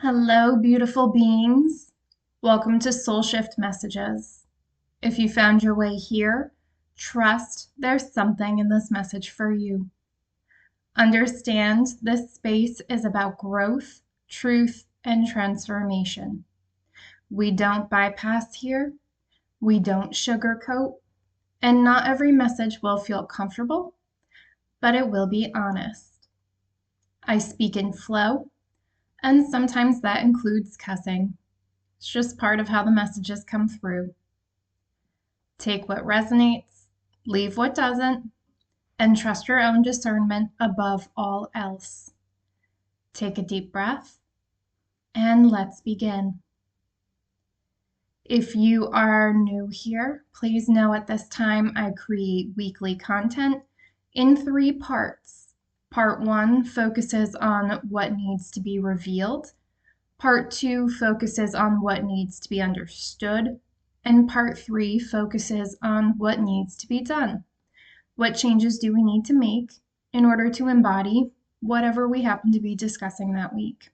Hello, beautiful beings. Welcome to Soul Shift Messages. If you found your way here, trust there's something in this message for you. Understand this space is about growth, truth, and transformation. We don't bypass here, we don't sugarcoat, and not every message will feel comfortable, but it will be honest. I speak in flow, and sometimes that includes cussing. It's just part of how the messages come through. Take what resonates, leave what doesn't, and trust your own discernment above all else. Take a deep breath, and let's begin. If you are new here, please know at this time I create weekly content in 3 parts. Part 1 focuses on what needs to be revealed. Part 2 focuses on what needs to be understood, and Part 3 focuses on what needs to be done. What changes do we need to make in order to embody whatever we happen to be discussing that week?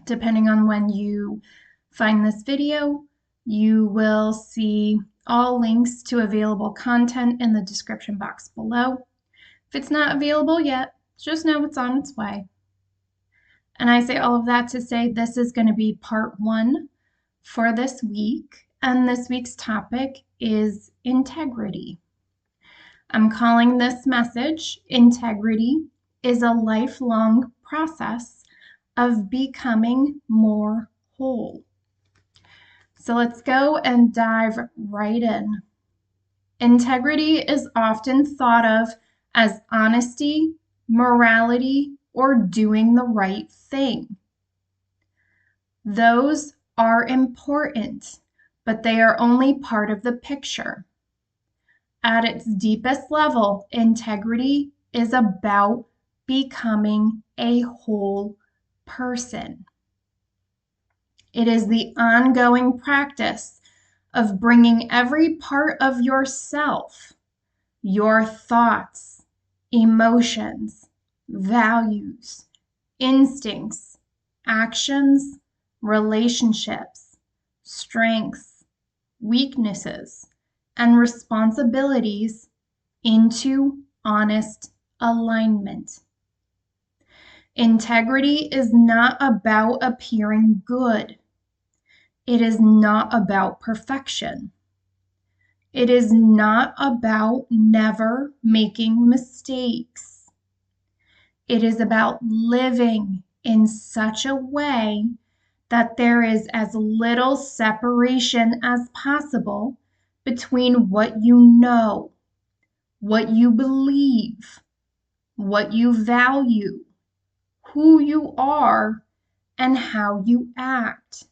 Depending on when you find this video, you will see all links to available content in the description box below. If it's not available yet, just know it's on its way. And I say all of that to say this is going to be part 1 for this week. And this week's topic is integrity. I'm calling this message, Integrity is a lifelong process of becoming more whole. So let's go and dive right in. Integrity is often thought of as honesty, morality, or doing the right thing. Those are important, but they are only part of the picture. At its deepest level, integrity is about becoming a whole person. It is the ongoing practice of bringing every part of yourself, your thoughts, emotions, values, instincts, actions, relationships, strengths, weaknesses, and responsibilities into honest alignment. Integrity is not about appearing good. It is not about perfection. It is not about never making mistakes. It is about living in such a way that there is as little separation as possible between what you know, what you believe, what you value, who you are, and how you act.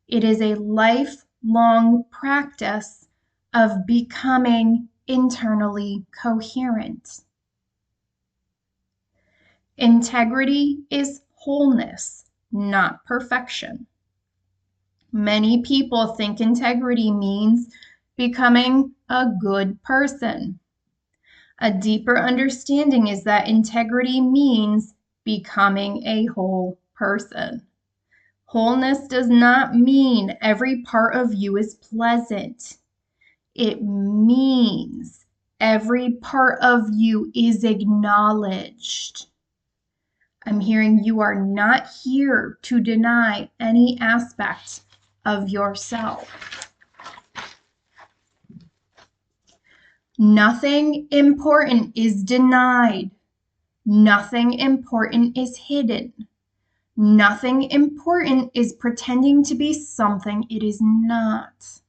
It is a lifelong practice of becoming internally coherent. Integrity is wholeness, not perfection. Many people think integrity means becoming a good person. A deeper understanding is that integrity means becoming a whole person. Wholeness does not mean every part of you is pleasant. It means every part of you is acknowledged. I'm hearing you are not here to deny any aspect of yourself. Nothing important is denied. Nothing important is hidden. Nothing important is pretending to be something it is not.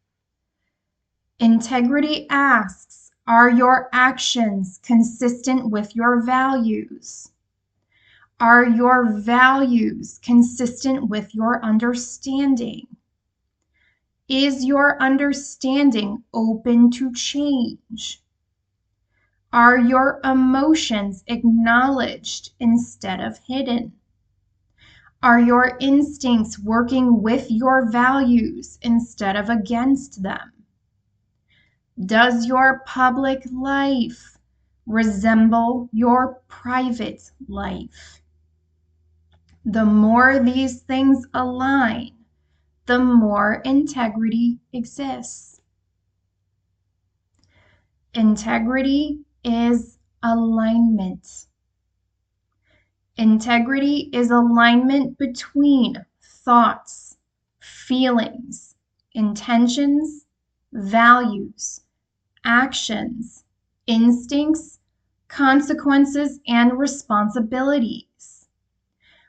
Integrity asks, are your actions consistent with your values? Are your values consistent with your understanding? Is your understanding open to change? Are your emotions acknowledged instead of hidden? Are your instincts working with your values instead of against them? Does your public life resemble your private life? The more these things align, the more integrity exists. Integrity is alignment. Integrity is alignment between thoughts, feelings, intentions, values, actions, instincts, consequences, and responsibilities.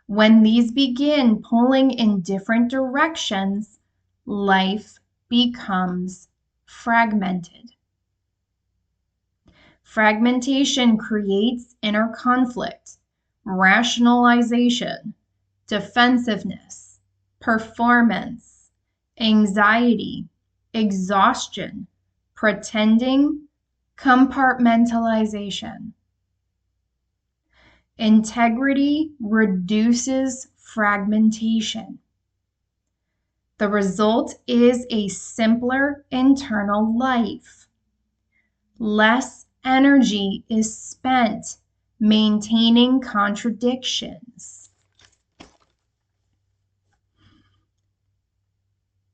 When these begin pulling in different directions, life becomes fragmented. Fragmentation creates inner conflict, rationalization, defensiveness, performance, anxiety, exhaustion, pretending, compartmentalization. Integrity reduces fragmentation. The result is a simpler internal life. Less energy is spent maintaining contradictions.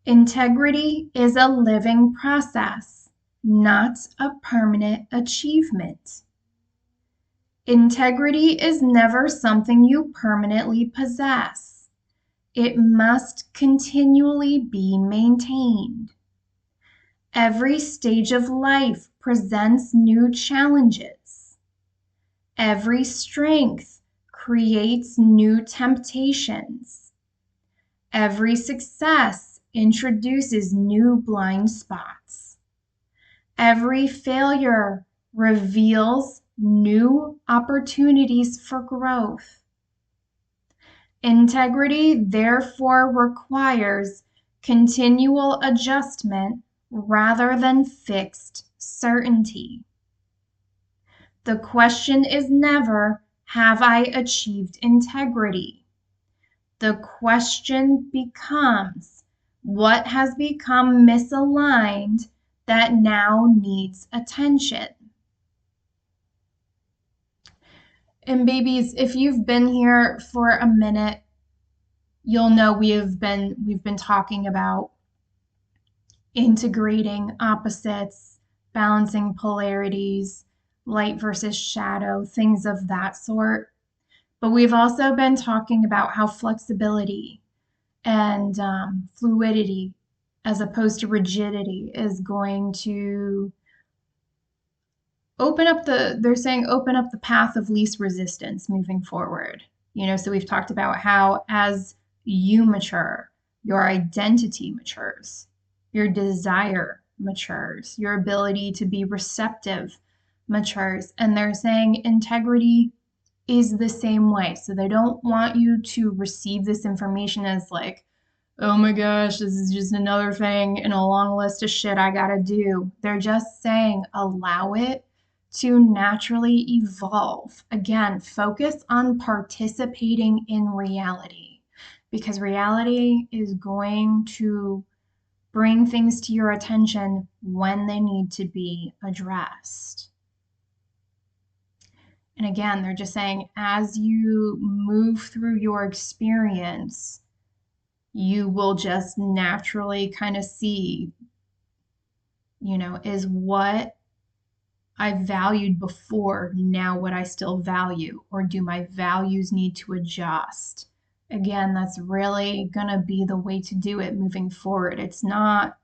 Integrity is a living process, not a permanent achievement. Integrity is never something you permanently possess. It must continually be maintained. Every stage of life presents new challenges. Every strength creates new temptations. Every success introduces new blind spots. Every failure reveals new opportunities for growth. Integrity therefore requires continual adjustment rather than fixed certainty. The question is never, have I achieved integrity? The question becomes, what has become misaligned that now needs attention? And babies, if you've been here for a minute, you'll know we've been talking about integrating opposites, balancing polarities, light versus shadow, things of that sort. But we've also been talking about how flexibility and fluidity, as opposed to rigidity, is going to they're saying open up the path of least resistance moving forward. So we've talked about how as you mature, your identity matures, your desire matures, your ability to be receptive matures. And they're saying integrity is the same way. So they don't want you to receive this information as like, oh my gosh, this is just another thing in a long list of shit I gotta do. They're just saying allow it to naturally evolve. Again, focus on participating in reality because reality is going to bring things to your attention when they need to be addressed. And again, they're just saying as you move through your experience, you will just naturally kind of see, is what I valued before now what I still value, or do my values need to adjust? Again, that's really going to be the way to do it moving forward. It's not,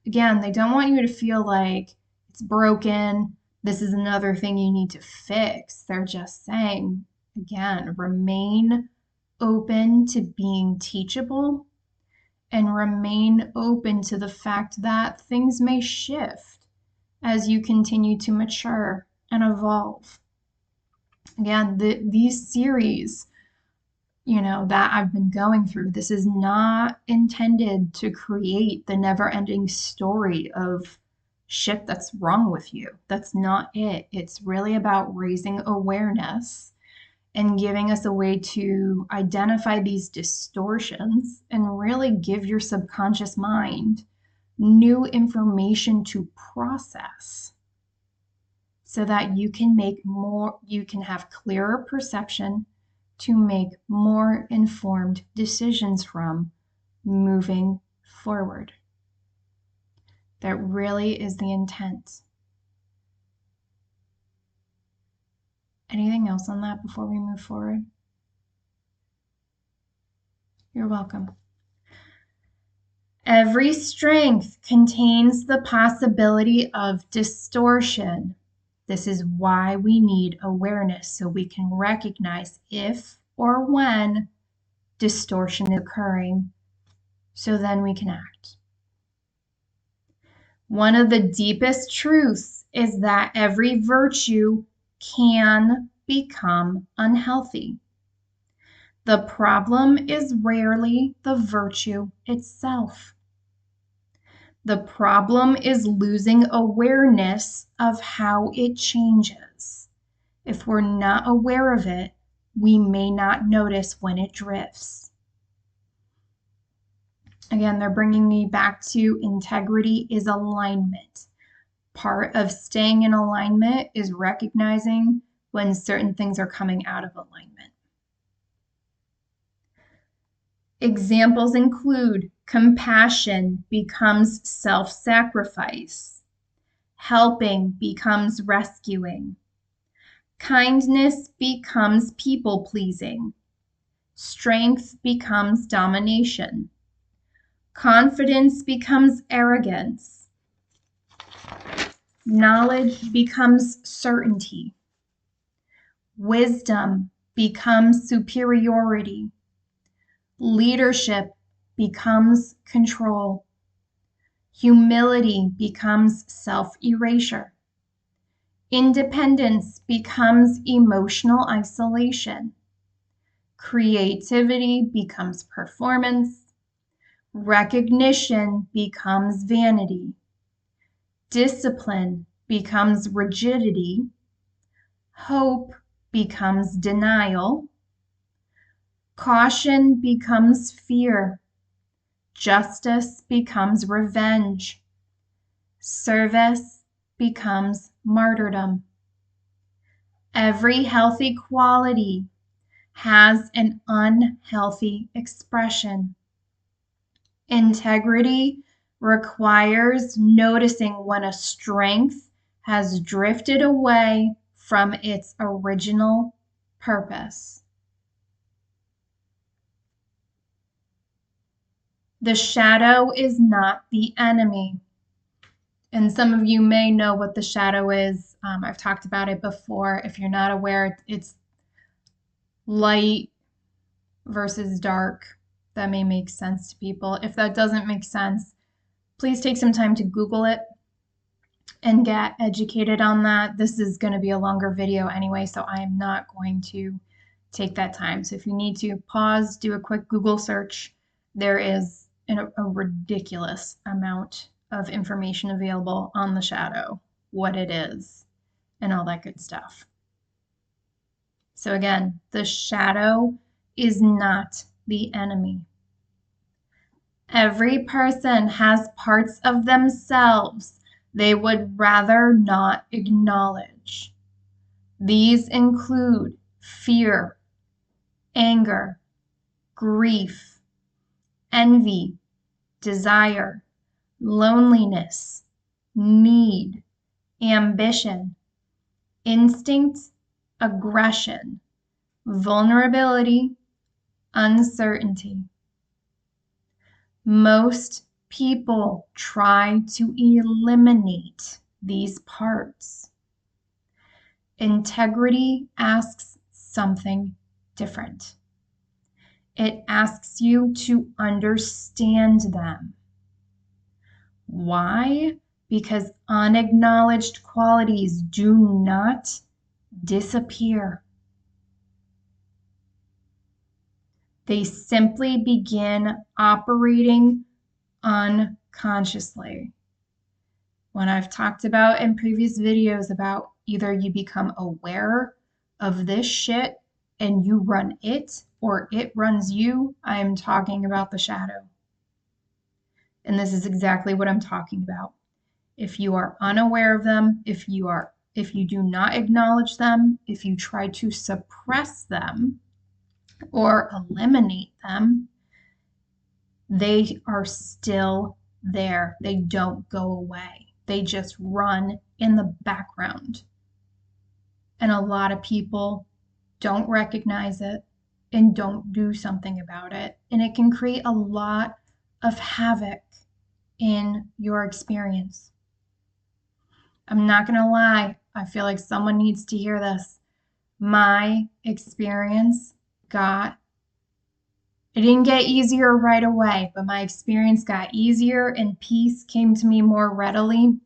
again, they don't want you to feel like it's broken. This is another thing you need to fix. They're just saying, again, remain open to being teachable and remain open to the fact that things may shift as you continue to mature and evolve. Again, these series, that I've been going through, this is not intended to create the never-ending story of shit that's wrong with you. That's not it. It's really about raising awareness and giving us a way to identify these distortions and really give your subconscious mind new information to process so that you can have clearer perception to make more informed decisions from moving forward. That really is the intent. Anything else on that before we move forward? You're welcome. Every strength contains the possibility of distortion. This is why we need awareness, so we can recognize if or when distortion is occurring, so then we can act. One of the deepest truths is that every virtue can become unhealthy. The problem is rarely the virtue itself. The problem is losing awareness of how it changes. If we're not aware of it, we may not notice when it drifts. Again, they're bringing me back to integrity is alignment. Part of staying in alignment is recognizing when certain things are coming out of alignment. Examples include compassion becomes self-sacrifice. Helping becomes rescuing. Kindness becomes people-pleasing. Strength becomes domination. Confidence becomes arrogance. Knowledge becomes certainty. Wisdom becomes superiority. Leadership becomes control. Humility becomes self-erasure. Independence becomes emotional isolation. Creativity becomes performance. Recognition becomes vanity. Discipline becomes rigidity. Hope becomes denial. Caution becomes fear. Justice becomes revenge. Service becomes martyrdom. Every healthy quality has an unhealthy expression. Integrity requires noticing when a strength has drifted away from its original purpose. The shadow is not the enemy. And some of you may know what the shadow is. I've talked about it before. If you're not aware, it's light versus dark. That may make sense to people. If that doesn't make sense, please take some time to Google it and get educated on that. This is going to be a longer video anyway, so I am not going to take that time. So if you need to pause, do a quick Google search. There is a ridiculous amount of information available on the shadow, what it is, and all that good stuff. So again, the shadow is not the enemy. Every person has parts of themselves they would rather not acknowledge. These include fear, anger, grief, envy, desire, loneliness, need, ambition, instinct, aggression, vulnerability, uncertainty. Most people try to eliminate these parts. Integrity asks something different. It asks you to understand them. Why? Because unacknowledged qualities do not disappear. They simply begin operating unconsciously. When I've talked about in previous videos about either you become aware of this shit and you run it, or it runs you, I am talking about the shadow. And this is exactly what I'm talking about. If you are unaware of them, if you do not acknowledge them, if you try to suppress them, or eliminate them, they are still there. They don't go away. They just run in the background. And a lot of people don't recognize it and don't do something about it. And it can create a lot of havoc in your experience. I'm not going to lie. I feel like someone needs to hear this. My experience it didn't get easier right away, but my experience got easier and peace came to me more readily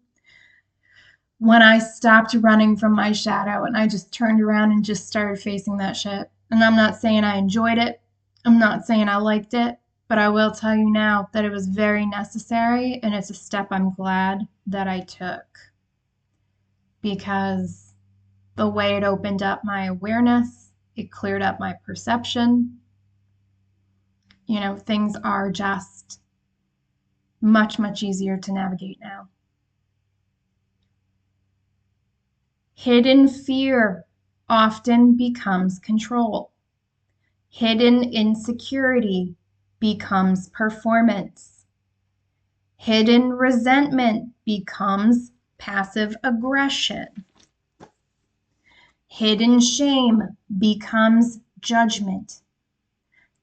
when I stopped running from my shadow and I just turned around and just started facing that shit. And I'm not saying I enjoyed it. I'm not saying I liked it, but I will tell you now that it was very necessary and it's a step I'm glad that I took because the way it opened up my awareness, it cleared up my perception. Things are just much, much easier to navigate now. Hidden fear often becomes control. Hidden insecurity becomes performance. Hidden resentment becomes passive aggression. Hidden shame becomes judgment.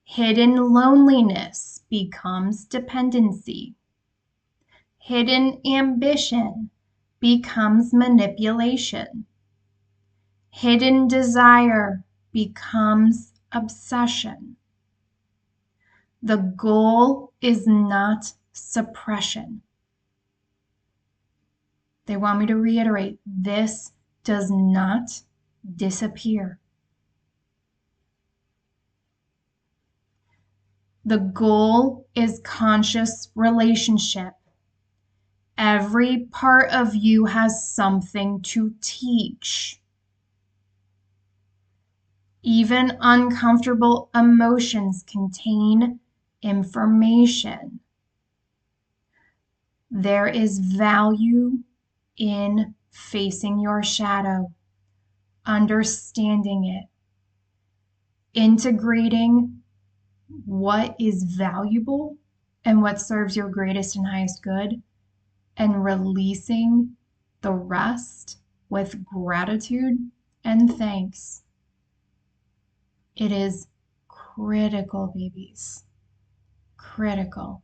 Hidden loneliness becomes dependency. Hidden ambition becomes manipulation. Hidden desire becomes obsession. The goal is not suppression. They want me to reiterate, this does not disappear. The goal is conscious relationship. Every part of you has something to teach. Even uncomfortable emotions contain information. There is value in facing your shadow, understanding it, integrating what is valuable and what serves your greatest and highest good, and releasing the rest with gratitude and thanks. It is critical, babies. Critical.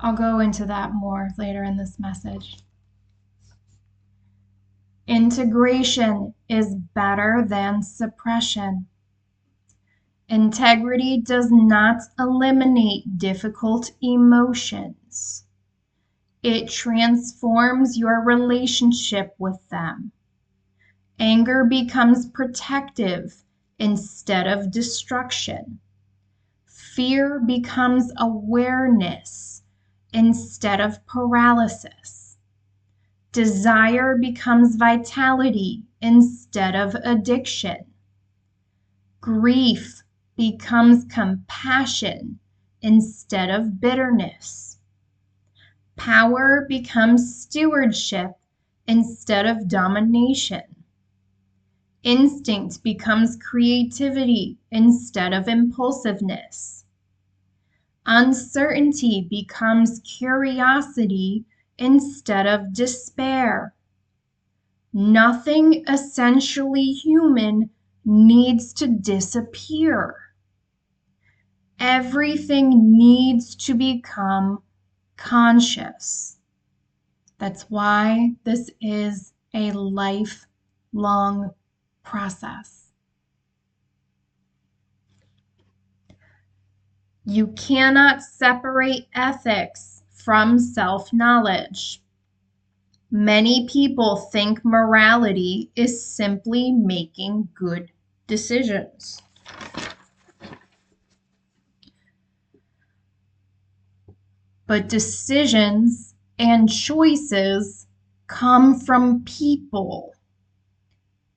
I'll go into that more later in this message. Integration is better than suppression. Integrity does not eliminate difficult emotions. It transforms your relationship with them. Anger becomes protective instead of destruction. Fear becomes awareness instead of paralysis. Desire becomes vitality instead of addiction. Grief becomes compassion instead of bitterness. Power becomes stewardship instead of domination. Instinct becomes creativity instead of impulsiveness. Uncertainty becomes curiosity instead of despair. Nothing essentially human needs to disappear. Everything needs to become conscious. That's why this is a lifelong process. You cannot separate ethics from self-knowledge. Many people think morality is simply making good decisions. But decisions and choices come from people.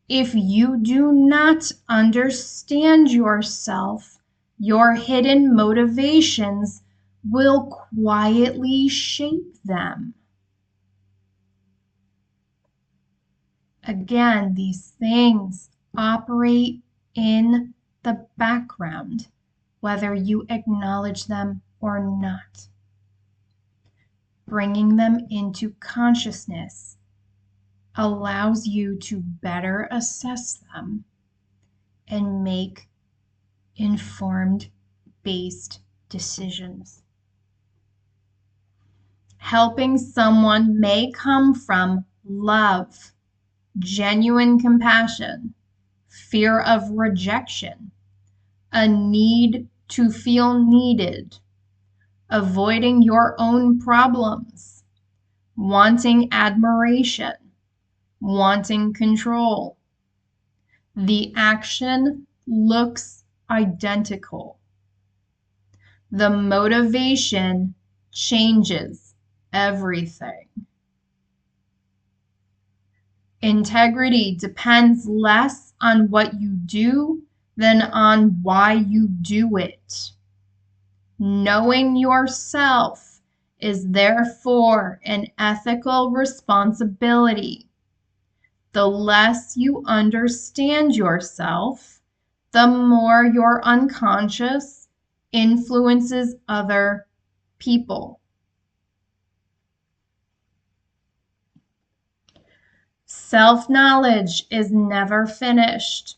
If you do not understand yourself, your hidden motivations will quietly shape them. Again, these things operate in the background, whether you acknowledge them or not. Bringing them into consciousness allows you to better assess them and make informed based decisions. Helping someone may come from love, genuine compassion, fear of rejection, a need to feel needed, avoiding your own problems, wanting admiration, wanting control. The action looks identical. The motivation changes everything. Integrity depends less on what you do than on why you do it. Knowing yourself is therefore an ethical responsibility. The less you understand yourself, the more your unconscious influences other people. Self-knowledge is never finished.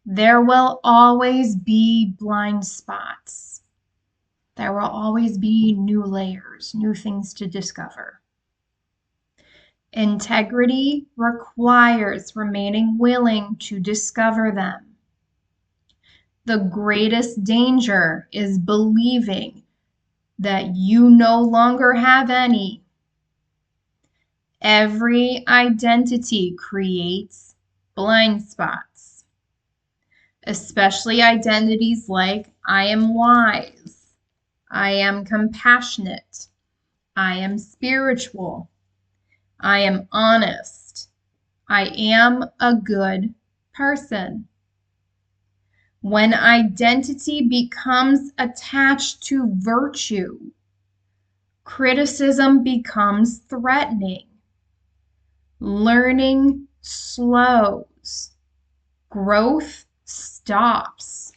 There will always be blind spots. There will always be new layers, new things to discover. Integrity requires remaining willing to discover them. The greatest danger is believing that you no longer have any. Every identity creates blind spots, especially identities like I am wise, I am compassionate, I am spiritual, I am honest, I am a good person. When identity becomes attached to virtue, criticism becomes threatening. Learning slows. Growth stops.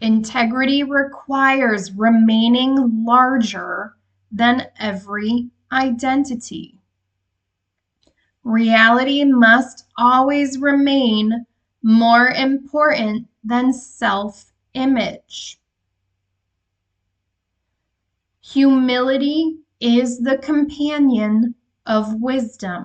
Integrity requires remaining larger than every identity. Reality must always remain more important than self-image. Humility is the companion of wisdom.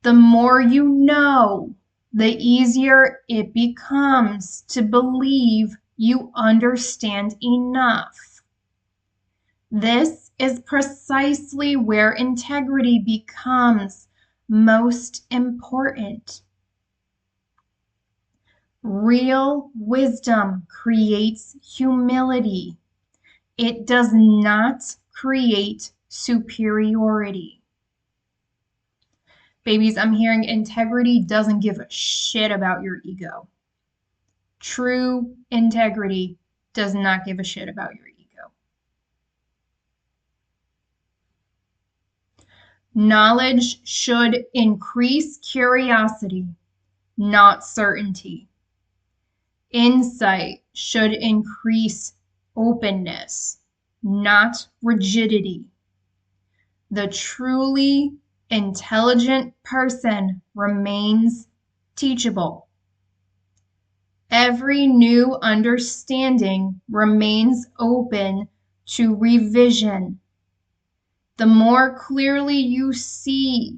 The more you know, the easier it becomes to believe you understand enough. This is precisely where integrity becomes most important. Real wisdom creates humility. It does not create superiority. Babies, I'm hearing integrity doesn't give a shit about your ego. True integrity does not give a shit about your ego. Knowledge should increase curiosity, not certainty. Insight should increase openness, not rigidity. The truly intelligent person remains teachable. Every new understanding remains open to revision. The more clearly you see,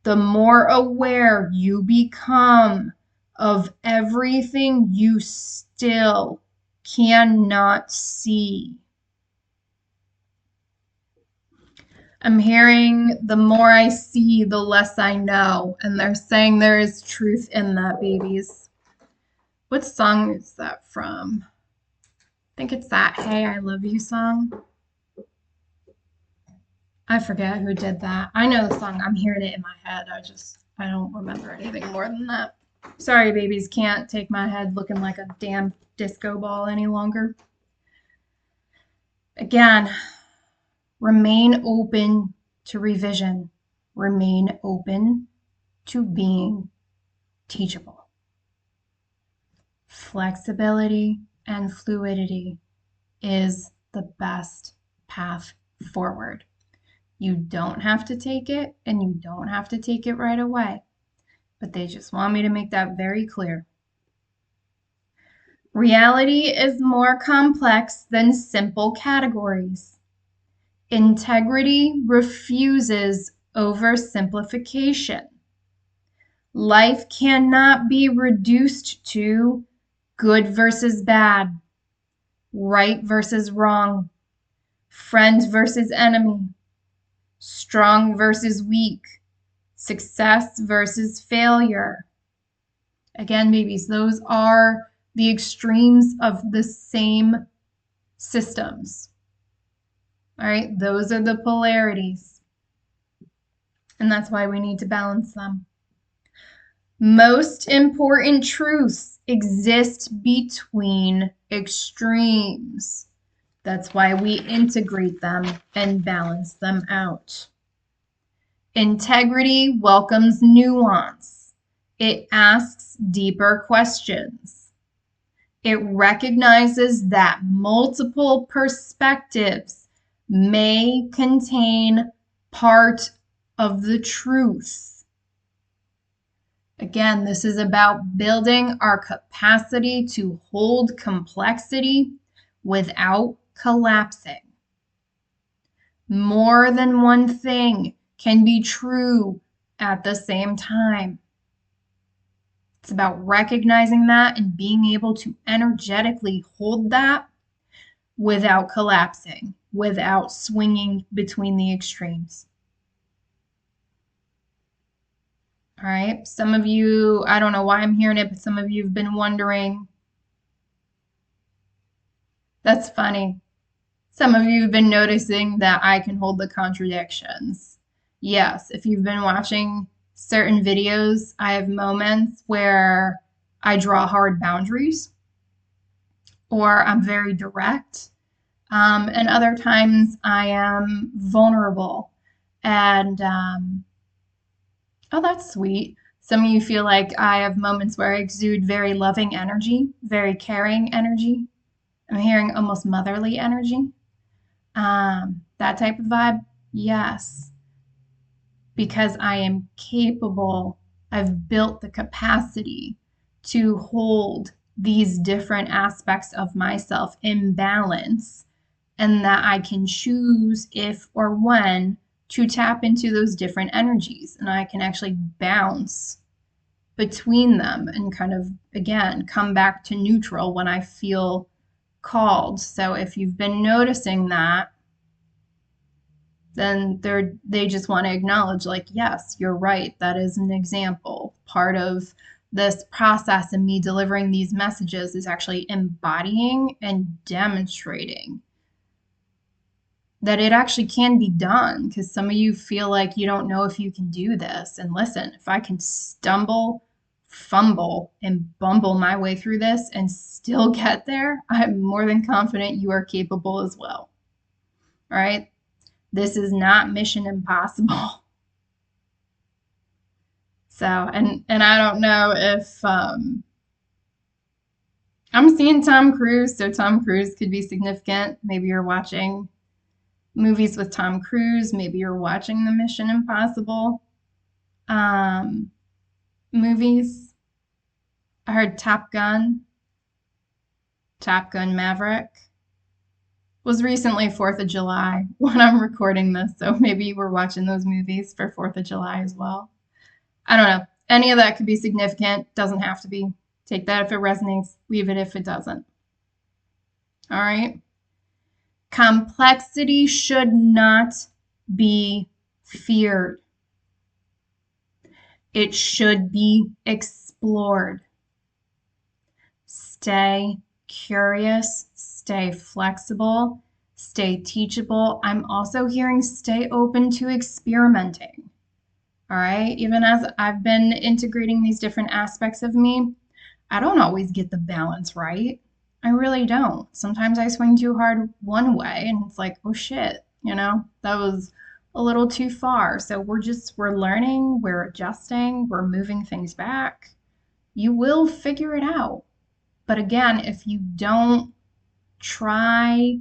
the more aware you become of everything you still cannot see. I'm hearing the more I see, the less I know. And they're saying there is truth in that, babies. What song is that from? I think it's that Hey, I Love You song. I forget who did that. I know the song. I'm hearing it in my head. I don't remember anything more than that. Sorry, babies. Can't take my head looking like a damn disco ball any longer. Again, remain open to revision. remain open to being teachable. Flexibility and fluidity is the best path forward. You don't have to take it, and you don't have to take it right away. But they just want me to make that very clear. Reality is more complex than simple categories. Integrity refuses oversimplification. Life cannot be reduced to good versus bad, right versus wrong, friend versus enemy, strong versus weak, success versus failure. Again, babies, those are the extremes of the same systems. All right, those are the polarities. And that's why we need to balance them. Most important truths exist between extremes. That's why we integrate them and balance them out. Integrity welcomes nuance. It asks deeper questions. It recognizes that multiple perspectives may contain part of the truth. Again, this is about building our capacity to hold complexity without collapsing. More than one thing can be true at the same time. It's about recognizing that and being able to energetically hold that without collapsing, without swinging between the extremes. All right, some of you, I don't know why I'm hearing it, but some of you have been wondering. That's funny. Some of you have been noticing that I can hold the contradictions. Yes, if you've been watching certain videos, I have moments where I draw hard boundaries or I'm very direct. And other times I am vulnerable and oh, that's sweet. Some of you feel like I have moments where I exude very loving energy, very caring energy. I'm hearing almost motherly energy. That type of vibe, yes. Because I am capable, I've built the capacity to hold these different aspects of myself in balance, and that I can choose if or when to tap into those different energies, and I can actually bounce between them and kind of, again, come back to neutral when I feel called. So if you've been noticing that, then they just want to acknowledge, like, yes, you're right. That is an example. Part of this process and me delivering these messages is actually embodying and demonstrating that it actually can be done, because some of you feel like you don't know if you can do this. And listen, if I can stumble, fumble, and bumble my way through this and still get there, I'm more than confident you are capable as well. All right? This is not mission impossible. So, and I don't know if I'm seeing Tom Cruise, so Tom Cruise could be significant. Maybe you're watching movies with Tom Cruise. Maybe you're watching the Mission Impossible movies. I heard Top Gun Maverick was recently 4th of July when I'm recording this. So maybe you were watching those movies for 4th of July as well. I don't know. Any of that could be significant. Doesn't have to be. Take that if it resonates. Leave it if it doesn't. All right. Complexity should not be feared. It should be explored. Stay curious, stay flexible, stay teachable. I'm also hearing stay open to experimenting. All right, even as I've been integrating these different aspects of me, I don't always get the balance right. I really don't. Sometimes I swing too hard one way and it's like, oh shit, that was a little too far. So we're learning, we're adjusting, we're moving things back. You will figure it out. But again, if you don't try,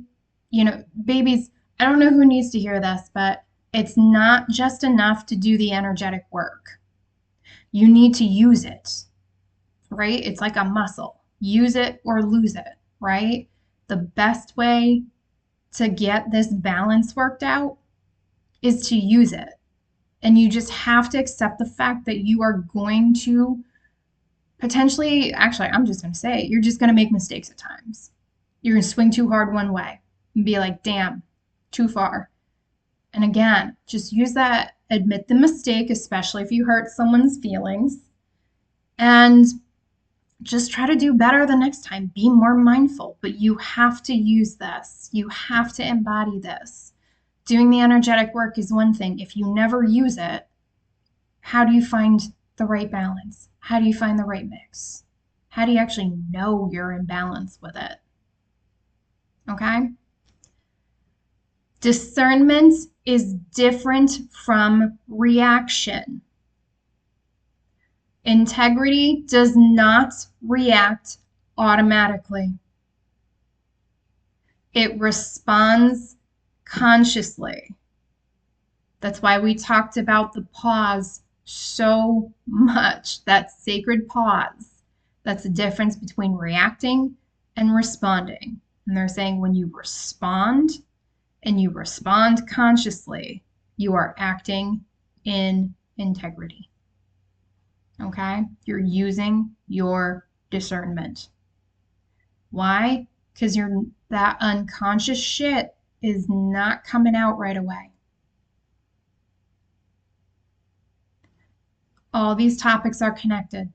babies, I don't know who needs to hear this, but it's not just enough to do the energetic work. You need to use it, right? It's like a muscle. Use it or lose it, right? The best way to get this balance worked out is to use it. And you just have to accept the fact that you are going to potentially, actually, I'm just going to say it, you're just going to make mistakes at times. You're going to swing too hard one way and be like, damn, too far. And again, just use that, admit the mistake, especially if you hurt someone's feelings, and just try to do better the next time. Be more mindful, but you have to use this. You have to embody this. Doing the energetic work is one thing. If you never use it, how do you find the right balance? How do you find the right mix? How do you actually know you're in balance with it? Okay? Discernment is different from reaction. Integrity does not react automatically. It responds consciously. That's why we talked about the pause so much, that sacred pause. That's the difference between reacting and responding. And they're saying when you respond and you respond consciously, you are acting in integrity. Okay? You're using your discernment. Why? Because that unconscious shit is not coming out right away. All these topics are connected.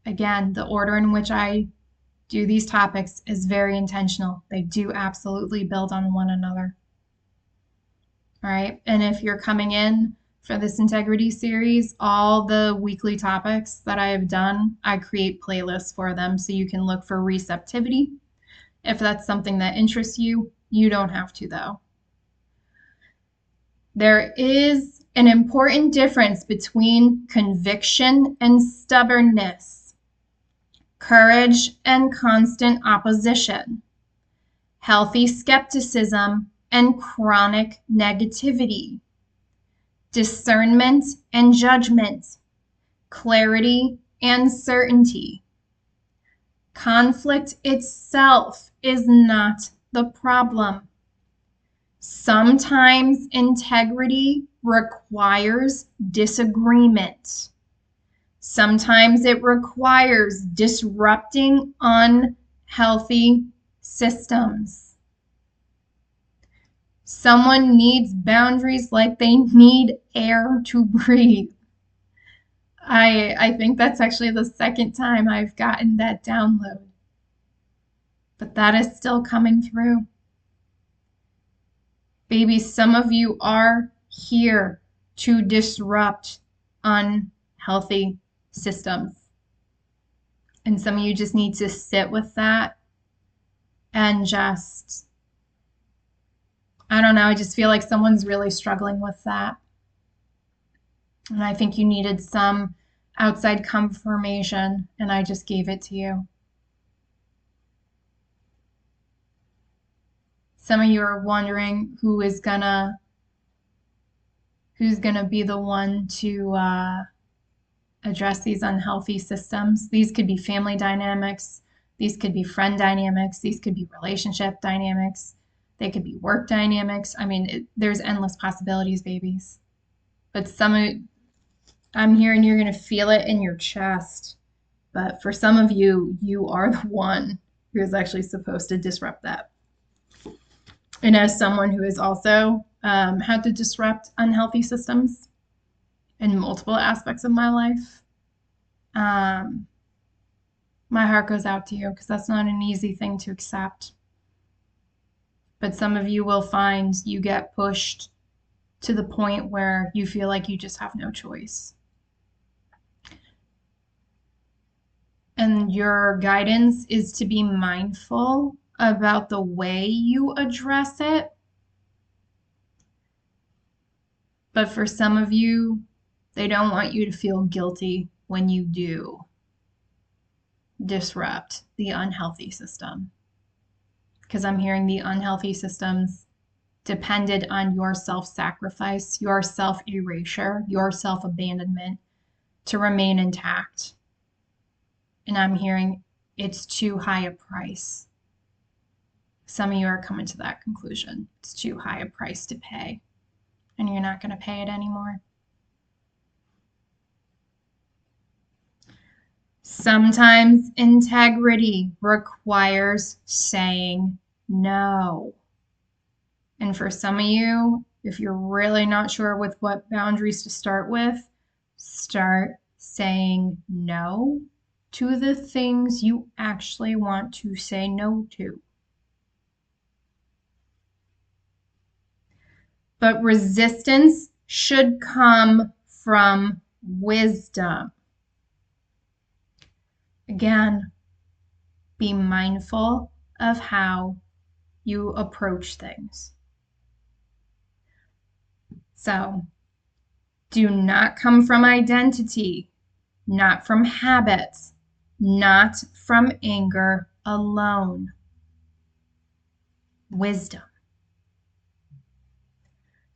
Again, the order in which I do these topics is very intentional. They do absolutely build on one another. All right. And if you're coming in for this integrity series, all the weekly topics that I have done, I create playlists for them so you can look for receptivity. If that's something that interests you, you don't have to, though. There is an important difference between conviction and stubbornness, courage and constant opposition, healthy skepticism and chronic negativity, discernment and judgment, clarity and certainty. Conflict itself is not the problem. Sometimes integrity requires disagreement. Sometimes it requires disrupting unhealthy systems. Someone needs boundaries like they need air to breathe. I think that's actually the second time I've gotten that download. But that is still coming through. Baby, some of you are here to disrupt unhealthy systems. And some of you just need to sit with that and just, I don't know, I just feel like someone's really struggling with that. And I think you needed some outside confirmation, and I just gave it to you. Some of you are wondering who's gonna be the one to address these unhealthy systems. These could be family dynamics. These could be friend dynamics. These could be relationship dynamics. They could be work dynamics. I mean, there's endless possibilities, babies. But I'm hearing you're going to feel it in your chest. But for some of you, you are the one who is actually supposed to disrupt that. And as someone who has also had to disrupt unhealthy systems in multiple aspects of my life, my heart goes out to you because that's not an easy thing to accept. But some of you will find you get pushed to the point where you feel like you just have no choice. And your guidance is to be mindful about the way you address it. But for some of you, they don't want you to feel guilty when you do disrupt the unhealthy system. Because I'm hearing the unhealthy systems depended on your self-sacrifice, your self-erasure, your self-abandonment to remain intact. And I'm hearing it's too high a price. Some of you are coming to that conclusion. It's too high a price to pay, and you're not going to pay it anymore. Sometimes integrity requires saying no. And for some of you, if you're really not sure with what boundaries to start with, start saying no to the things you actually want to say no to. But resistance should come from wisdom. Again, be mindful of how you approach things. So, do not come from identity, not from habits, not from anger alone. Wisdom.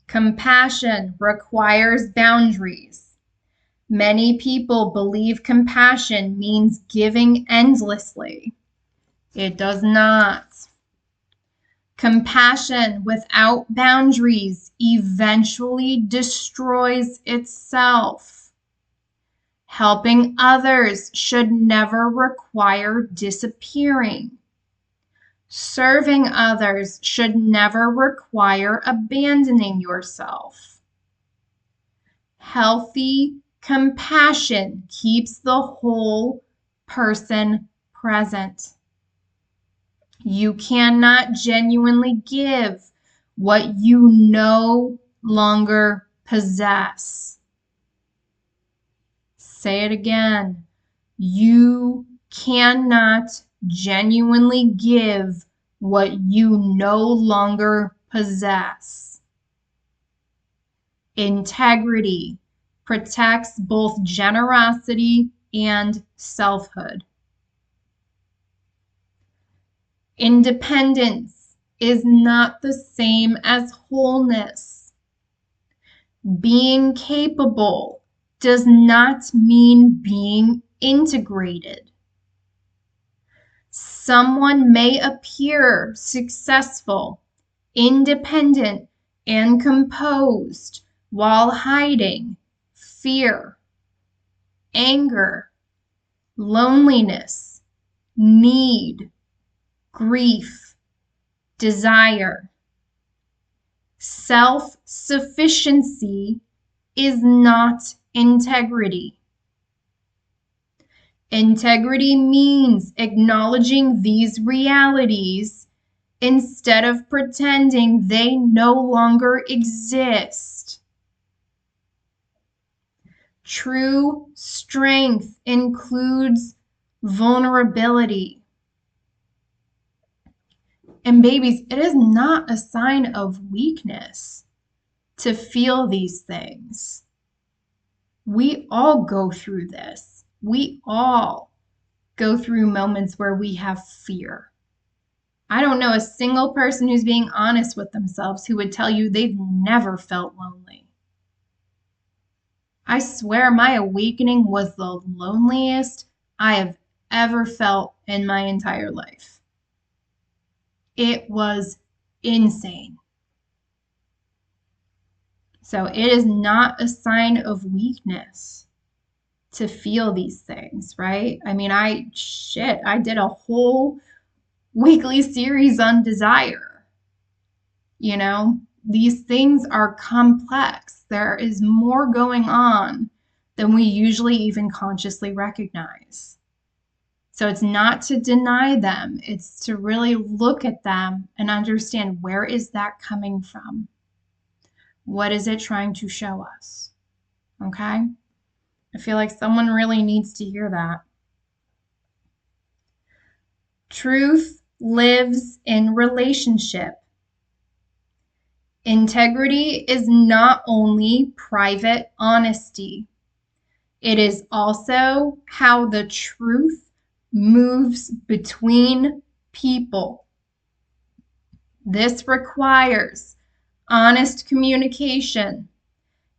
Compassion requires boundaries. Many people believe compassion means giving endlessly. It does not. Compassion without boundaries eventually destroys itself. Helping others should never require disappearing. Serving others should never require abandoning yourself. Healthy compassion keeps the whole person present. You cannot genuinely give what you no longer possess. Say it again. You cannot genuinely give what you no longer possess. Integrity protects both generosity and selfhood. Independence is not the same as wholeness. Being capable does not mean being integrated. Someone may appear successful, independent, and composed while hiding fear, anger, loneliness, need, grief, desire. Self-sufficiency is not integrity. Integrity means acknowledging these realities instead of pretending they no longer exist. True strength includes vulnerability. And babies, it is not a sign of weakness to feel these things. We all go through this. We all go through moments where we have fear. I don't know a single person who's being honest with themselves who would tell you they've never felt lonely. I swear my awakening was the loneliest I have ever felt in my entire life. It was insane. So it is not a sign of weakness to feel these things, right? I mean, I did a whole weekly series on desire. You know, these things are complex. There is more going on than we usually even consciously recognize. So it's not to deny them. It's to really look at them and understand, where is that coming from? What is it trying to show us? Okay? I feel like someone really needs to hear that. Truth lives in relationship. Integrity is not only private honesty, it is also how the truth moves between people. This requires honest communication,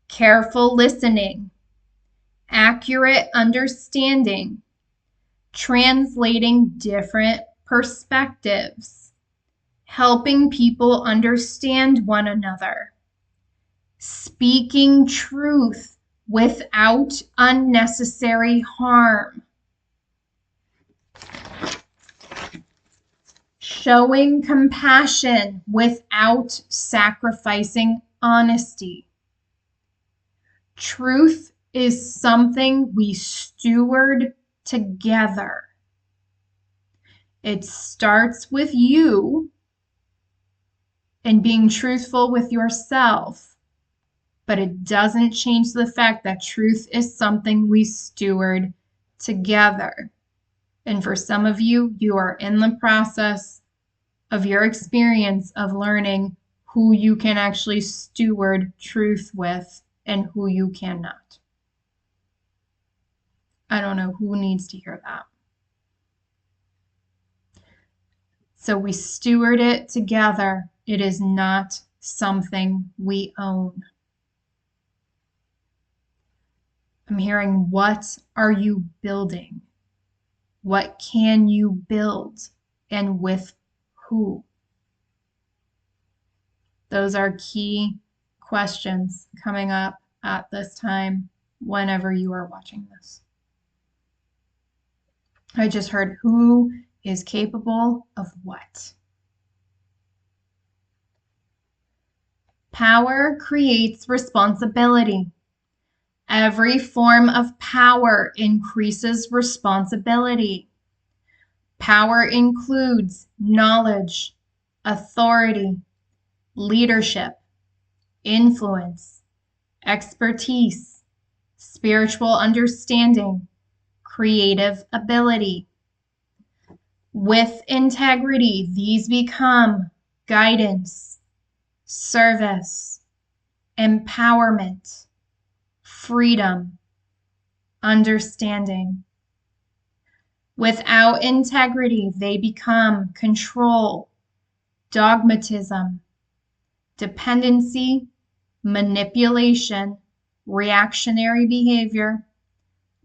careful listening, accurate understanding, translating different perspectives, helping people understand one another, speaking truth without unnecessary harm, showing compassion without sacrificing honesty. Truth is something we steward together. It starts with you and being truthful with yourself, but it doesn't change the fact that truth is something we steward together. And for some of you, you are in the process of your experience of learning who you can actually steward truth with and who you cannot. I don't know who needs to hear that. So we steward it together. It is not something we own. I'm hearing, what are you building? What can you build, and with who? Those are key questions coming up at this time whenever you are watching this. I just heard, who is capable of what? Power creates responsibility. Every form of power increases responsibility. Power includes knowledge, authority, leadership, influence, expertise, spiritual understanding, creative ability. With integrity, these become guidance, service, empowerment, freedom, understanding. Without integrity, they become control, dogmatism, dependency, manipulation, reactionary behavior,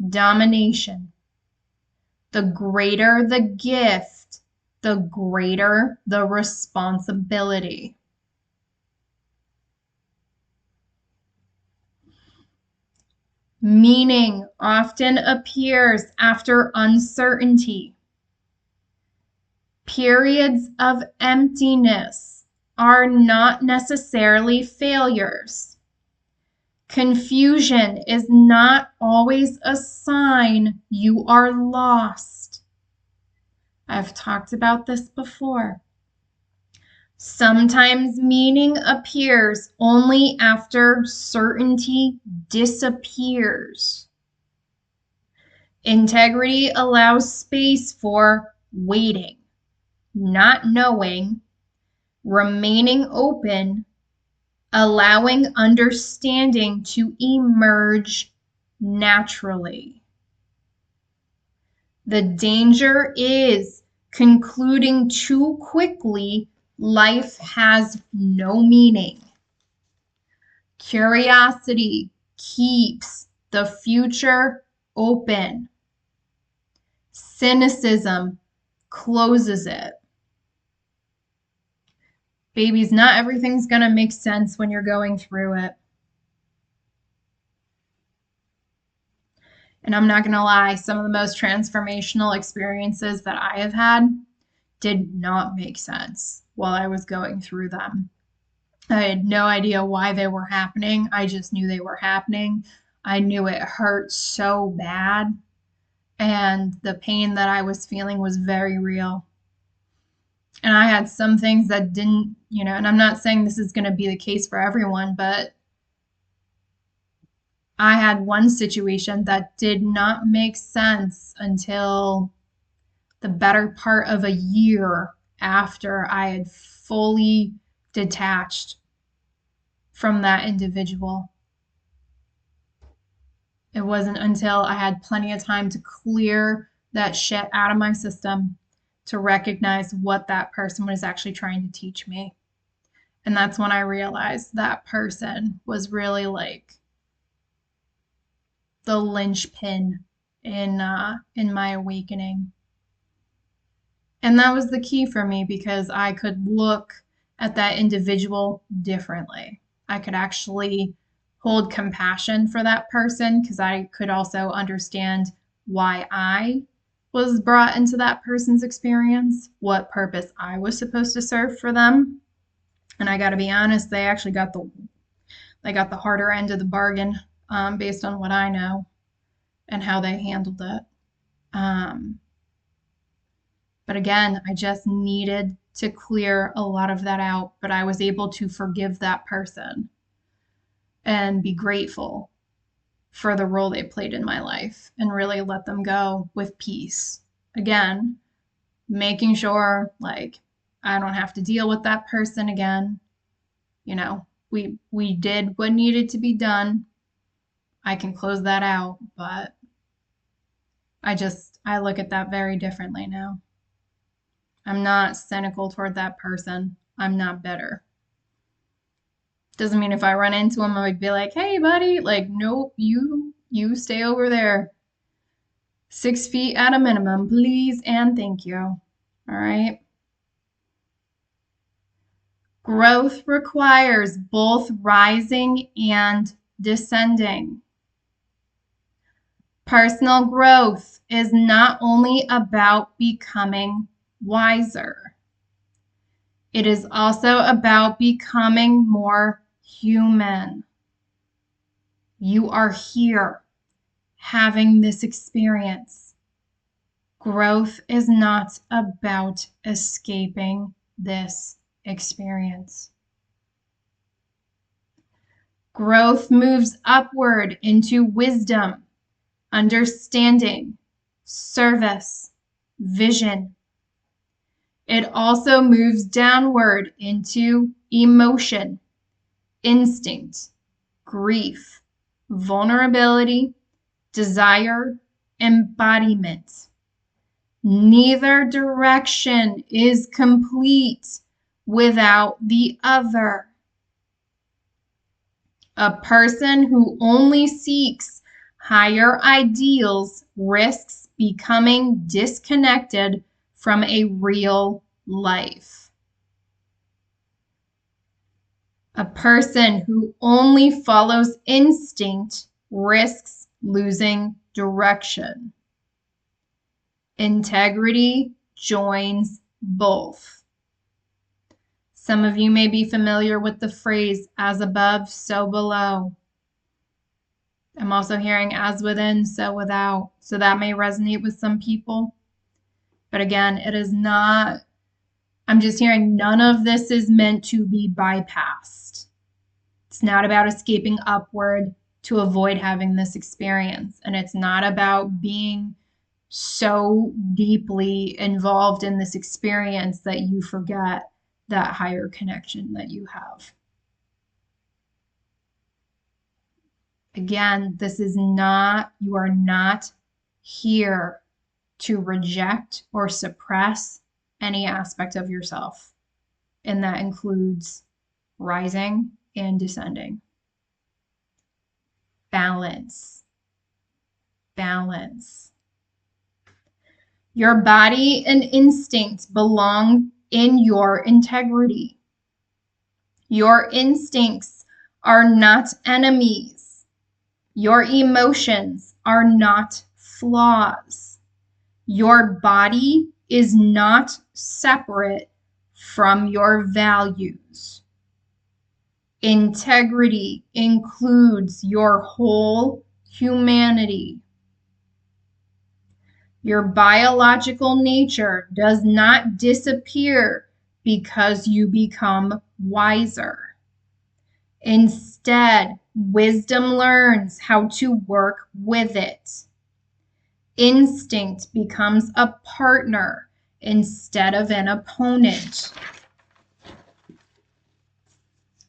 domination. The greater the gift, the greater the responsibility. Meaning often appears after uncertainty. Periods of emptiness are not necessarily failures. Confusion is not always a sign you are lost. I've talked about this before. Sometimes meaning appears only after certainty disappears. Integrity allows space for waiting, not knowing, remaining open, allowing understanding to emerge naturally. The danger is concluding too quickly life has no meaning. Curiosity keeps the future open. Cynicism closes it. Babies, not everything's going to make sense when you're going through it. And I'm not going to lie, some of the most transformational experiences that I have had did not make sense while I was going through them. I had no idea why they were happening. I just knew they were happening. I knew it hurt so bad. And the pain that I was feeling was very real. And I had some things that didn't, and I'm not saying this is going to be the case for everyone, but I had one situation that did not make sense until the better part of a year after I had fully detached from that individual. It wasn't until I had plenty of time to clear that shit out of my system to recognize what that person was actually trying to teach me. And that's when I realized that person was really like the linchpin in my awakening. And that was the key for me because I could look at that individual differently. I could actually hold compassion for that person because I could also understand why I was brought into that person's experience, what purpose I was supposed to serve for them. And I got to be honest, they actually got the harder end of the bargain based on what I know and how they handled it. But again, I just needed to clear a lot of that out. But I was able to forgive that person and be grateful for the role they played in my life and really let them go with peace. Again, making sure like I don't have to deal with that person again. You know, we did what needed to be done. I can close that out, but I look at that very differently now. I'm not cynical toward that person. I'm not bitter. Doesn't mean if I run into him, I would be like, hey, buddy, like, nope, you stay over there. 6 feet at a minimum, please and thank you. All right. Growth requires both rising and descending. Personal growth is not only about becoming wiser. It is also about becoming more human. You are here having this experience. Growth is not about escaping this experience. Growth moves upward into wisdom, understanding, service, vision. It also moves downward into emotion, instinct, grief, vulnerability, desire, embodiment. Neither direction is complete without the other. A person who only seeks higher ideals risks becoming disconnected from a real life. A person who only follows instinct risks losing direction. Integrity joins both. Some of you may be familiar with the phrase, as above, so below. I'm also hearing as within, so without. So that may resonate with some people. But again, it is not, I'm just hearing none of this is meant to be bypassed. It's not about escaping upward to avoid having this experience. And it's not about being so deeply involved in this experience that you forget that higher connection that you have. Again, this is not, you are not here to reject or suppress any aspect of yourself. And that includes rising and descending. Balance. Balance. Your body and instinct belong in your integrity. Your instincts are not enemies. Your emotions are not flaws. Your body is not separate from your values. Integrity includes your whole humanity. Your biological nature does not disappear because you become wiser. Instead, wisdom learns how to work with it. Instinct becomes a partner instead of an opponent.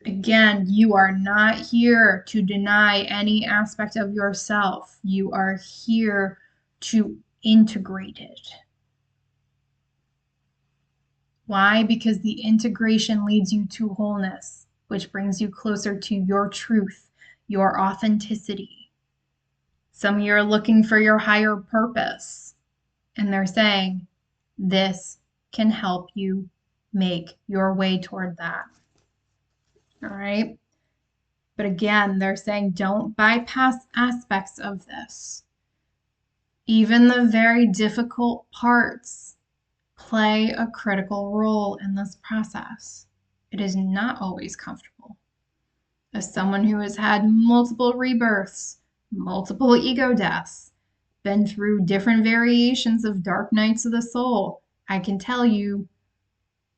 Again, you are not here to deny any aspect of yourself. You are here to integrate it. Why? Because the integration leads you to wholeness, which brings you closer to your truth, your authenticity. Some of you are looking for your higher purpose, and they're saying this can help you make your way toward that. All right? But again, they're saying don't bypass aspects of this. Even the very difficult parts play a critical role in this process. It is not always comfortable. As someone who has had multiple rebirths, multiple ego deaths, been through different variations of dark nights of the soul, I can tell you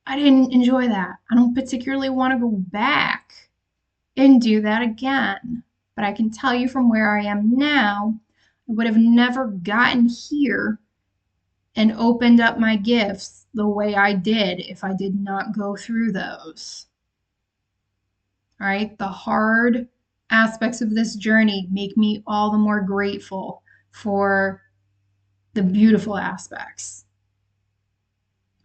I didn't enjoy that. I don't particularly want to go back and do that again. But I can tell you from where I am now, I would have never gotten here and opened up my gifts the way I did if I did not go through those. All right, the hard aspects of this journey make me all the more grateful for the beautiful aspects.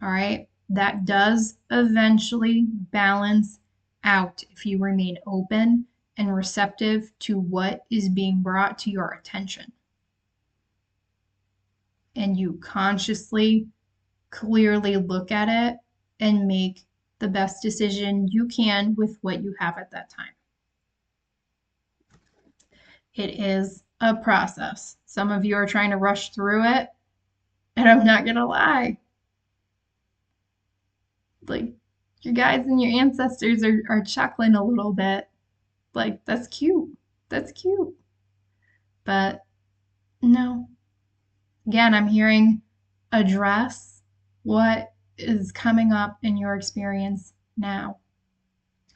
All right, that does eventually balance out if you remain open and receptive to what is being brought to your attention. And you consciously, clearly look at it and make the best decision you can with what you have at that time. It is a process. Some of you are trying to rush through it, and I'm not going to lie. Like, your guides and your ancestors are chuckling a little bit. Like, that's cute. That's cute. But no. Again, I'm hearing address what is coming up in your experience now.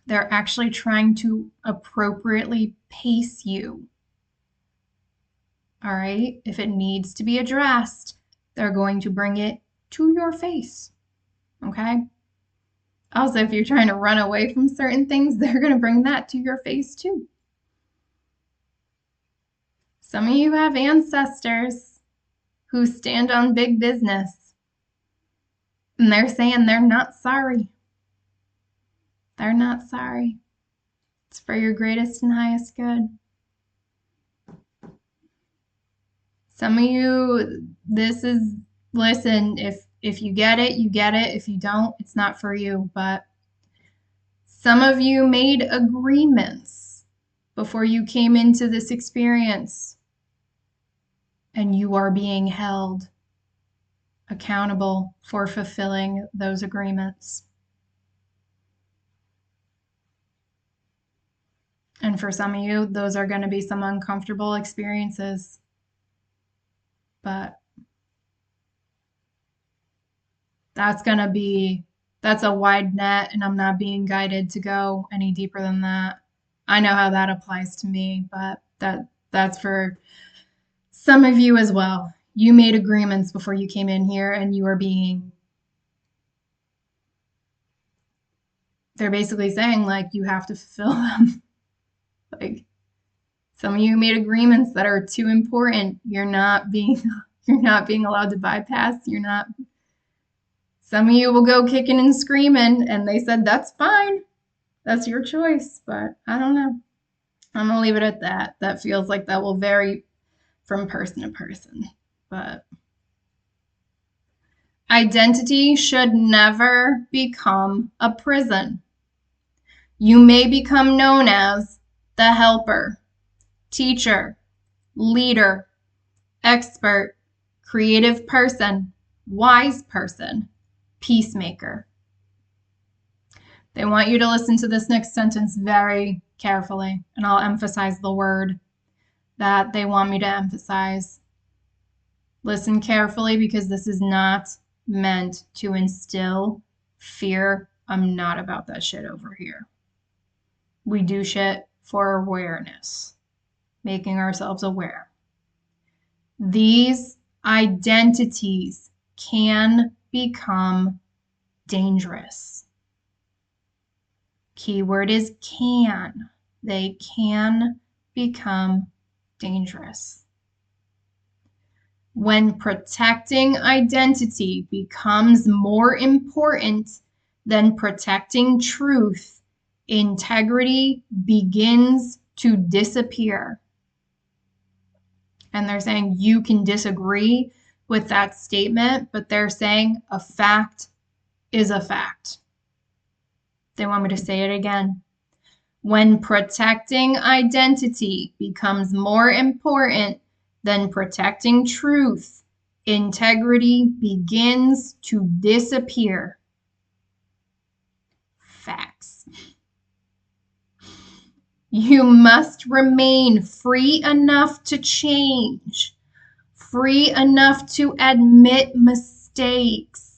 They're actually trying to appropriately pace you. All right? If it needs to be addressed, they're going to bring it to your face. Okay? Also, if you're trying to run away from certain things, they're going to bring that to your face too. Some of you have ancestors who stand on big business, and they're saying they're not sorry. They're not sorry. It's for your greatest and highest good. Some of you, listen, if you get it, you get it. If you don't, it's not for you. But some of you made agreements before you came into this experience, and you are being held accountable for fulfilling those agreements. And for some of you, those are going to be some uncomfortable experiences. But that's a wide net, and I'm not being guided to go any deeper than that. I know how that applies to me, but that's for some of you as well. You made agreements before you came in here, and they're basically saying, like, you have to fulfill them. Like, some of you made agreements that are too important. You're not being allowed to bypass. Some of you will go kicking and screaming, and they said, that's fine. That's your choice. But I don't know. I'm going to leave it at that. That feels like that will vary from person to person. But identity should never become a prison. You may become known as the helper, teacher, leader, expert, creative person, wise person, peacemaker. They want you to listen to this next sentence very carefully, and I'll emphasize the word that they want me to emphasize. Listen carefully, because this is not meant to instill fear. I'm not about that shit over here. We do shit for awareness, making ourselves aware. These identities can become dangerous, Keyword is can. They can become dangerous. When protecting identity becomes more important than protecting truth, integrity begins to disappear. And they're saying you can disagree with that statement, but they're saying a fact is a fact. They want me to say it again. When protecting identity becomes more important than protecting truth, integrity begins to disappear. Facts. You must remain free enough to change, free enough to admit mistakes,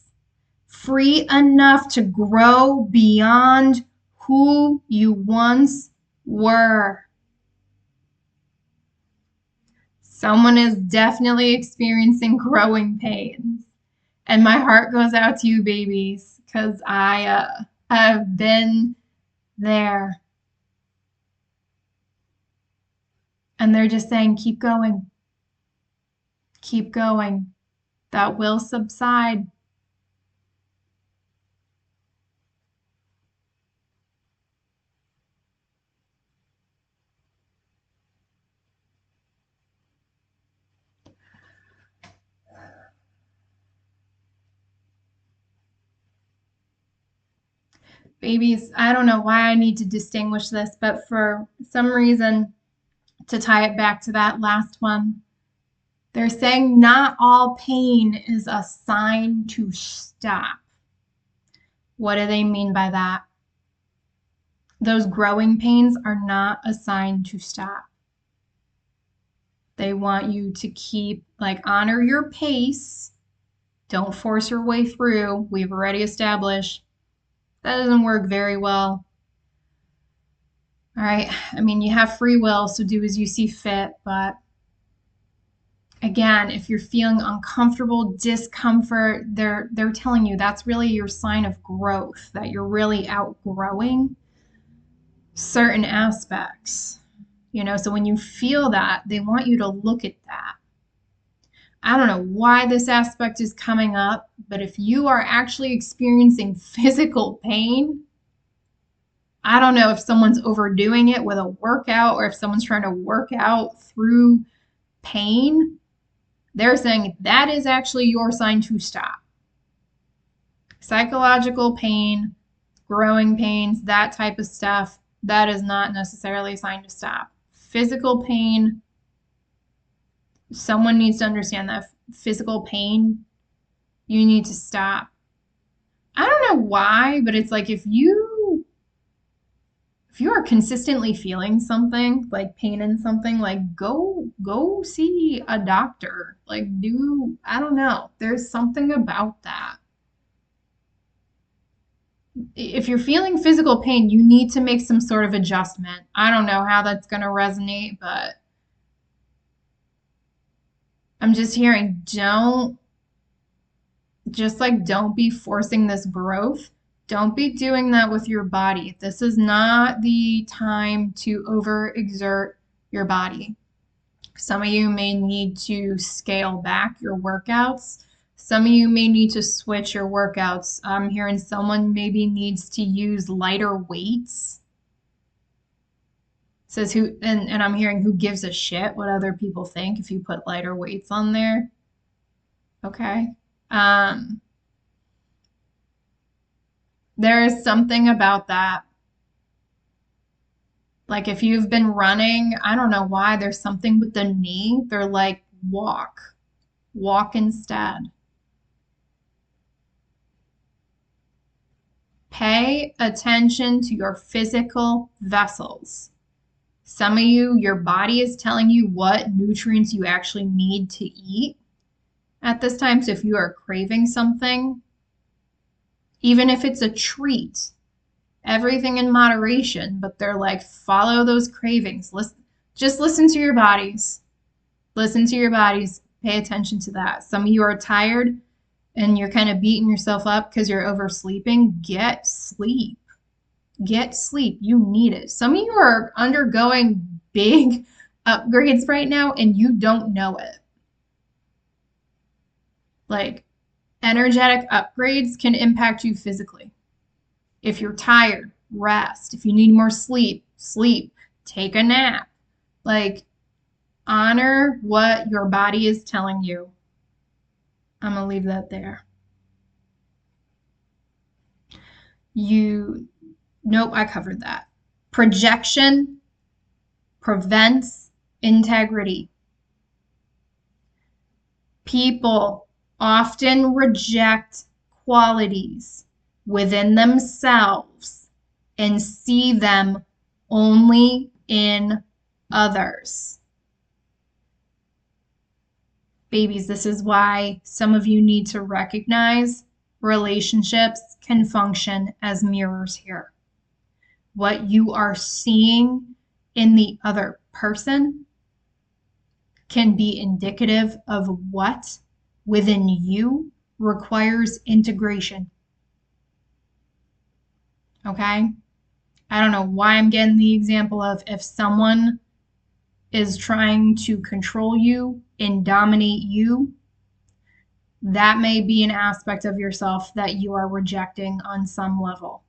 free enough to grow beyond who you once were. Someone is definitely experiencing growing pains. And my heart goes out to you, babies, because I have been there. And they're just saying, keep going. Keep going. That will subside. Babies, I don't know why I need to distinguish this, but for some reason, to tie it back to that last one, they're saying not all pain is a sign to stop. What do they mean by that? Those growing pains are not a sign to stop. They want you to keep, honor your pace. Don't force your way through. We've already established that doesn't work very well. All right. I mean, you have free will, so do as you see fit. But again, if you're feeling uncomfortable, discomfort, they're telling you that's really your sign of growth, that you're really outgrowing certain aspects. So when you feel that, they want you to look at that. I don't know why this aspect is coming up, but if you are actually experiencing physical pain, I don't know if someone's overdoing it with a workout or if someone's trying to work out through pain. They're saying that is actually your sign to stop. Psychological pain, growing pains, that type of stuff, that is not necessarily a sign to stop. Physical pain, someone needs to understand that physical pain, you need to stop. I don't know why, but it's like if you are consistently feeling something, like pain in something, like go see a doctor. I don't know. There's something about that. If you're feeling physical pain, you need to make some sort of adjustment. I don't know how that's going to resonate, but I'm just hearing don't be forcing this growth. Don't be doing that with your body. This is not the time to overexert your body. Some of you may need to scale back your workouts. Some of you may need to switch your workouts. I'm hearing someone maybe needs to use lighter weights. Says who, and I'm hearing who gives a shit what other people think if you put lighter weights on there. Okay. There is something about that. Like if you've been running, I don't know why, there's something with the knee. They're like, walk instead. Pay attention to your physical vessels. Some of you, your body is telling you what nutrients you actually need to eat at this time. So if you are craving something, even if it's a treat, everything in moderation, but they're like, follow those cravings. Just listen to your bodies. Listen to your bodies. Pay attention to that. Some of you are tired and you're kind of beating yourself up because you're oversleeping. Get sleep. Get sleep. You need it. Some of you are undergoing big upgrades right now and you don't know it. Like, energetic upgrades can impact you physically. If you're tired, rest. If you need more sleep, sleep. Take a nap. Like, honor what your body is telling you. I'm going to leave that there. Nope, I covered that. Projection prevents integrity. People often reject qualities within themselves and see them only in others. Babies, this is why some of you need to recognize relationships can function as mirrors here. What you are seeing in the other person can be indicative of what within you requires integration. Okay? I don't know why I'm getting the example of if someone is trying to control you and dominate you, that may be an aspect of yourself that you are rejecting on some level.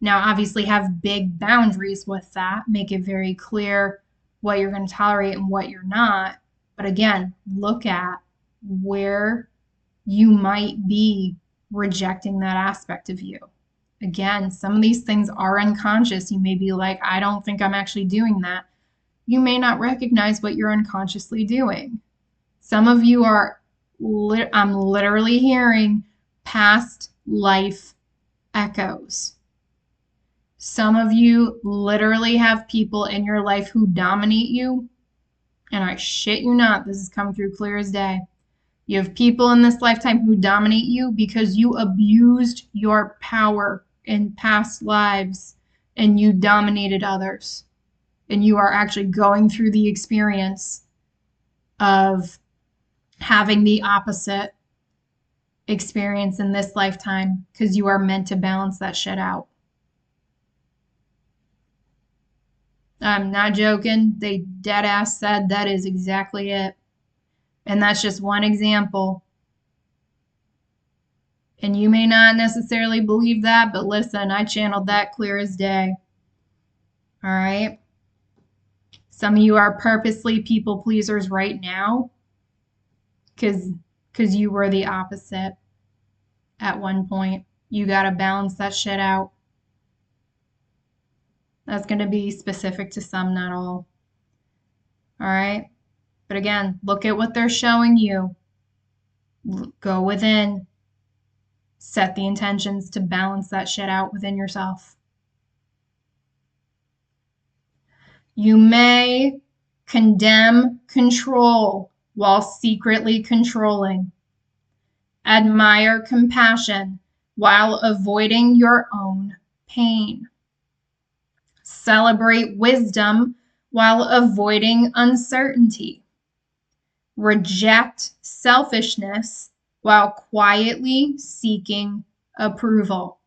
Now, obviously, have big boundaries with that. Make it very clear what you're going to tolerate and what you're not. But again, look at where you might be rejecting that aspect of you. Again, some of these things are unconscious. You may be like, I don't think I'm actually doing that. You may not recognize what you're unconsciously doing. Some of you are, I'm literally hearing past life echoes. Some of you literally have people in your life who dominate you. And I shit you not, this is coming through clear as day. You have people in this lifetime who dominate you because you abused your power in past lives and you dominated others. And you are actually going through the experience of having the opposite experience in this lifetime because you are meant to balance that shit out. I'm not joking. They dead ass said that is exactly it. And that's just one example. And you may not necessarily believe that, but listen, I channeled that clear as day. All right. Some of you are purposely people pleasers right now because you were the opposite at one point. You got to balance that shit out. That's going to be specific to some, not all. All right. But again, look at what they're showing you. Go within. Set the intentions to balance that shit out within yourself. You may condemn control while secretly controlling. Admire compassion while avoiding your own pain. Celebrate wisdom while avoiding uncertainty. Reject selfishness while quietly seeking approval.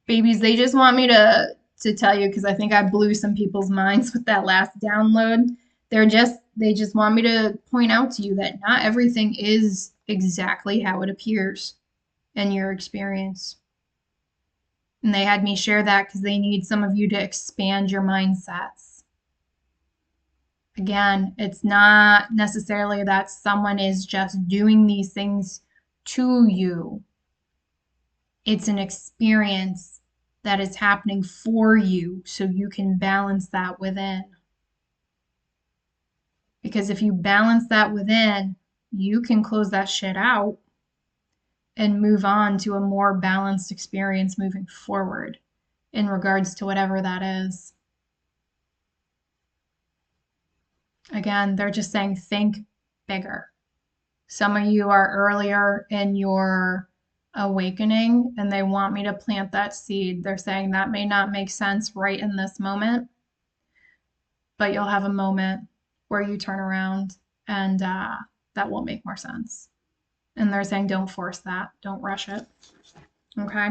Babies, they just want me to tell you because I think I blew some people's minds with that last download. They just want me to point out to you that not everything is exactly how it appears in your experience. And they had me share that because they need some of you to expand your mindsets. Again, it's not necessarily that someone is just doing these things to you. It's an experience that is happening for you so you can balance that within. Because if you balance that within, you can close that shit out and move on to a more balanced experience moving forward in regards to whatever that is. Again, they're just saying think bigger. Some of you are earlier in your awakening and they want me to plant that seed. They're saying that may not make sense right in this moment, but you'll have a moment where you turn around and that will make more sense. And they're saying don't force that. Don't rush it. Okay?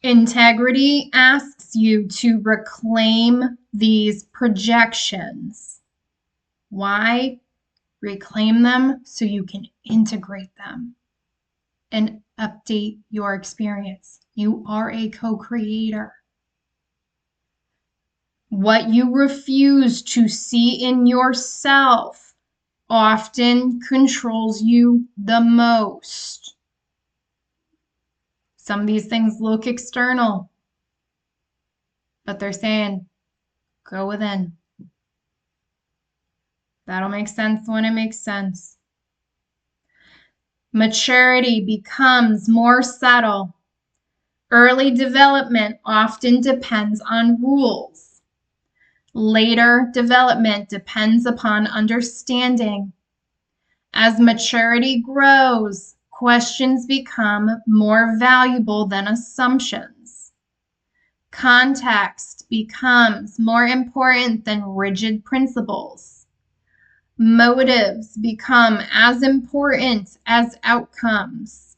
Integrity asks you to reclaim these projections. Why? Reclaim them so you can integrate them and update your experience. You are a co-creator. What you refuse to see in yourself often controls you the most. Some of these things look external, but they're saying, go within. That'll make sense when it makes sense. Maturity becomes more subtle. Early development often depends on rules. Later development depends upon understanding. As maturity grows, questions become more valuable than assumptions. Context becomes more important than rigid principles. Motives become as important as outcomes.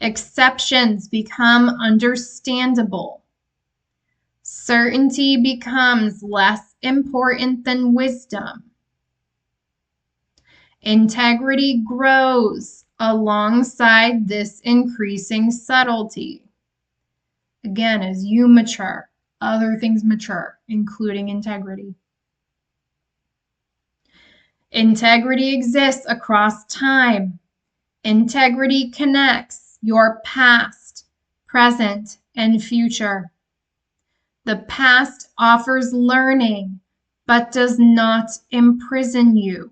Exceptions become understandable. Certainty becomes less important than wisdom. Integrity grows alongside this increasing subtlety. Again, as you mature, other things mature, including integrity. Integrity exists across time. Integrity connects your past, present, and future. The past offers learning, but does not imprison you.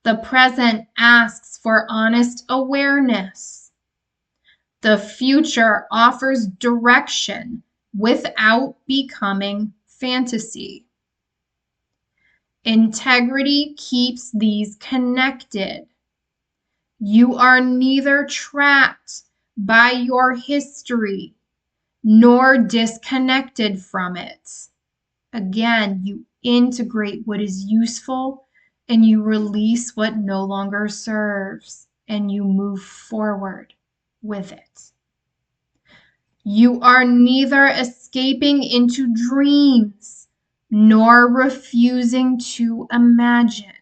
The present asks for honest awareness. The future offers direction without becoming fantasy. Integrity keeps these connected. You are neither trapped by your history nor disconnected from it. Again, you integrate what is useful and you release what no longer serves and you move forward with it. You are neither escaping into dreams nor refusing to imagine.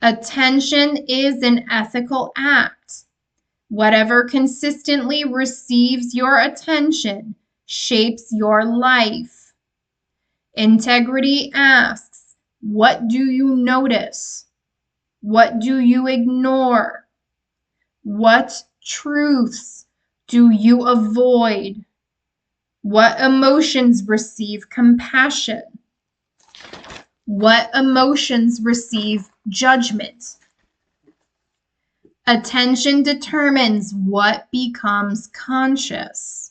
Attention is an ethical act. Whatever consistently receives your attention shapes your life. Integrity asks, what do you notice? What do you ignore? What truths do you avoid? What emotions receive compassion? What emotions receive judgment? Attention determines what becomes conscious.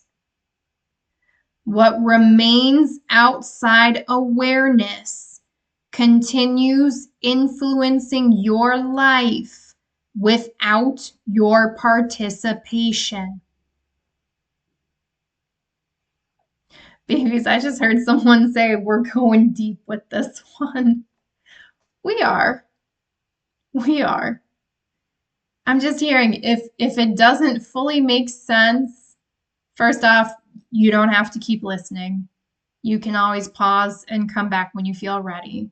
What remains outside awareness continues influencing your life without your participation. Babies, I just heard someone say we're going deep with this one. We are. We are. I'm just hearing if it doesn't fully make sense, first off, you don't have to keep listening. You can always pause and come back when you feel ready.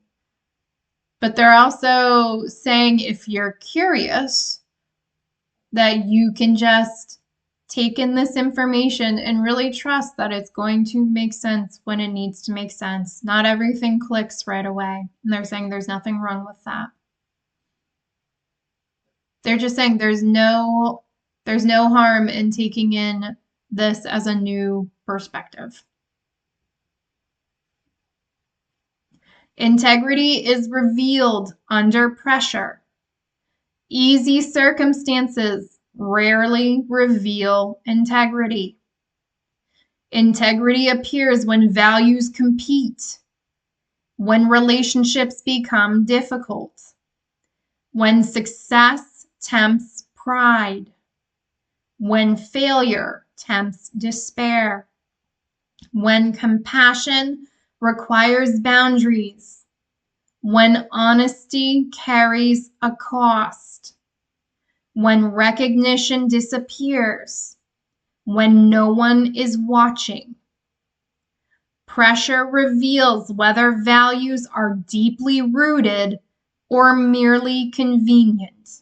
But they're also saying if you're curious, that you can just take in this information and really trust that it's going to make sense when it needs to make sense. Not everything clicks right away. And they're saying there's nothing wrong with that. They're just saying there's no harm in taking in this as a new perspective. Integrity is revealed under pressure. Easy circumstances rarely reveal integrity. Integrity appears when values compete, when relationships become difficult, when success tempts pride, when failure tempts despair, when compassion requires boundaries, when honesty carries a cost, when recognition disappears, when no one is watching. Pressure reveals whether values are deeply rooted or merely convenient.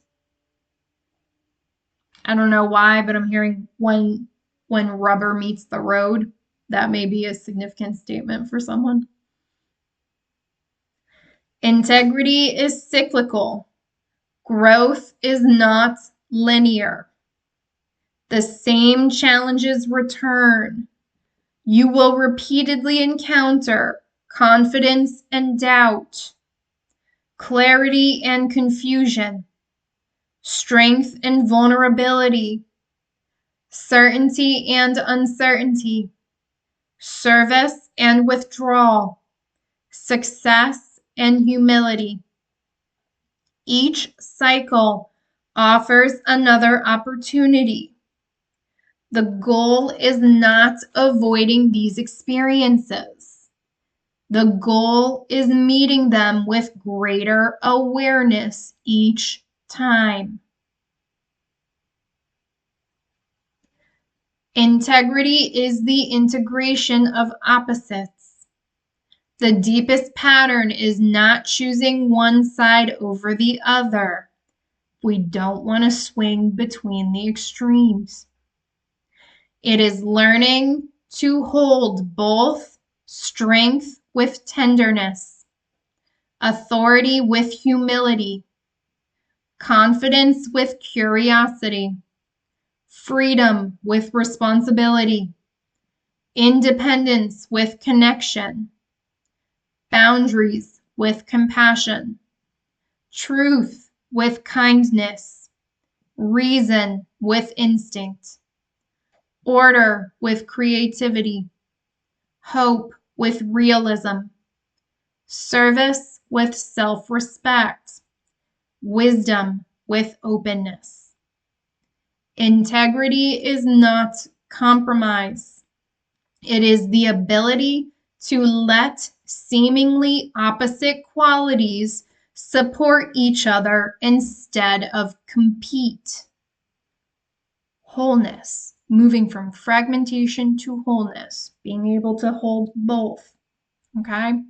I don't know why, but I'm hearing when rubber meets the road. That may be a significant statement for someone. Integrity is cyclical. Growth is not linear. The same challenges return. You will repeatedly encounter confidence and doubt, clarity and confusion, strength and vulnerability, certainty and uncertainty, service and withdrawal, success and humility. Each cycle offers another opportunity. The goal is not avoiding these experiences. The goal is meeting them with greater awareness each time. Integrity is the integration of opposites. The deepest pattern is not choosing one side over the other. We don't want to swing between the extremes. It is learning to hold both strength with tenderness, authority with humility, confidence with curiosity, freedom with responsibility, independence with connection, boundaries with compassion, truth with kindness, reason with instinct, order with creativity, hope with realism, service with self-respect, wisdom with openness. Integrity is not compromise. It is the ability to let seemingly opposite qualities support each other instead of compete. Wholeness, moving from fragmentation to wholeness, being able to hold both, okay?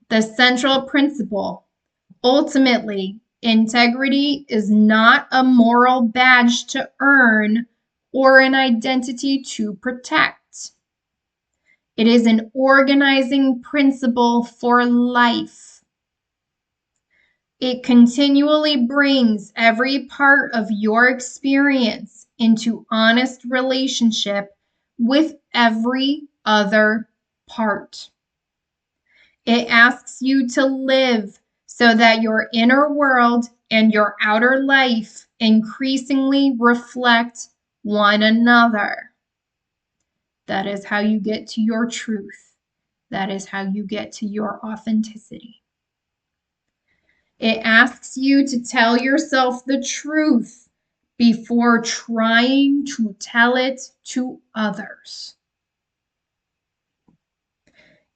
The central principle, ultimately, integrity is not a moral badge to earn or an identity to protect. It is an organizing principle for life. It continually brings every part of your experience into honest relationship with every other part. It asks you to live so that your inner world and your outer life increasingly reflect one another. That is how you get to your truth. That is how you get to your authenticity. It asks you to tell yourself the truth before trying to tell it to others.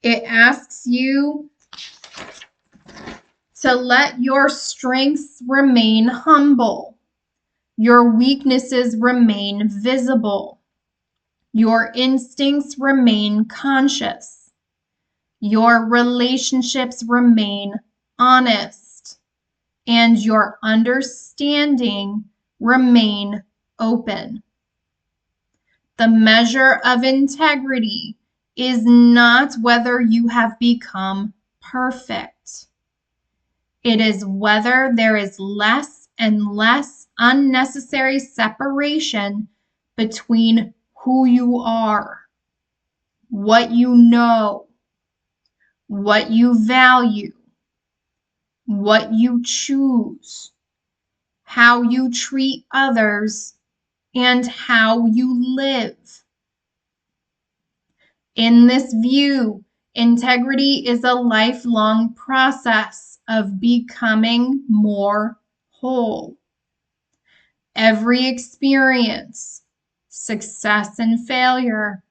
It asks you to let your strengths remain humble, your weaknesses remain visible, your instincts remain conscious, your relationships remain honest, and your understanding remain open. The measure of integrity is not whether you have become perfect. It is whether there is less and less unnecessary separation between who you are, what you know, what you value, what you choose, how you treat others, and how you live. In this view, integrity is a lifelong process of becoming more whole. Every experience, success and failure,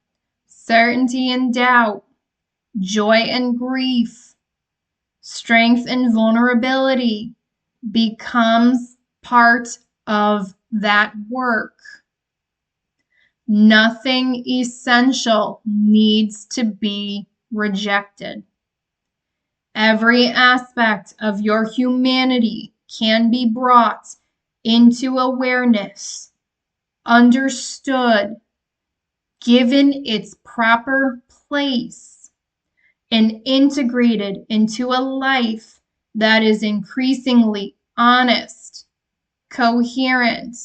certainty and doubt, joy and grief, strength and vulnerability becomes part of that work. Nothing essential needs to be rejected. Every aspect of your humanity can be brought into awareness, understood, given its proper place, and integrated into a life that is increasingly honest, coherent,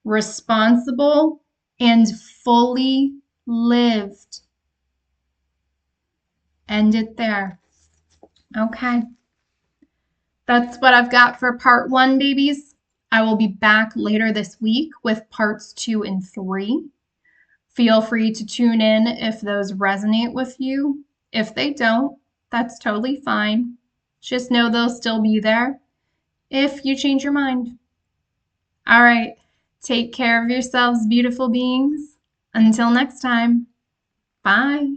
responsible, and fully lived. End it there. Okay. That's what I've got for part 1, babies. I will be back later this week with parts 2 and 3. Feel free to tune in if those resonate with you. If they don't, that's totally fine. Just know they'll still be there if you change your mind. All right. Take care of yourselves, beautiful beings. Until next time. Bye.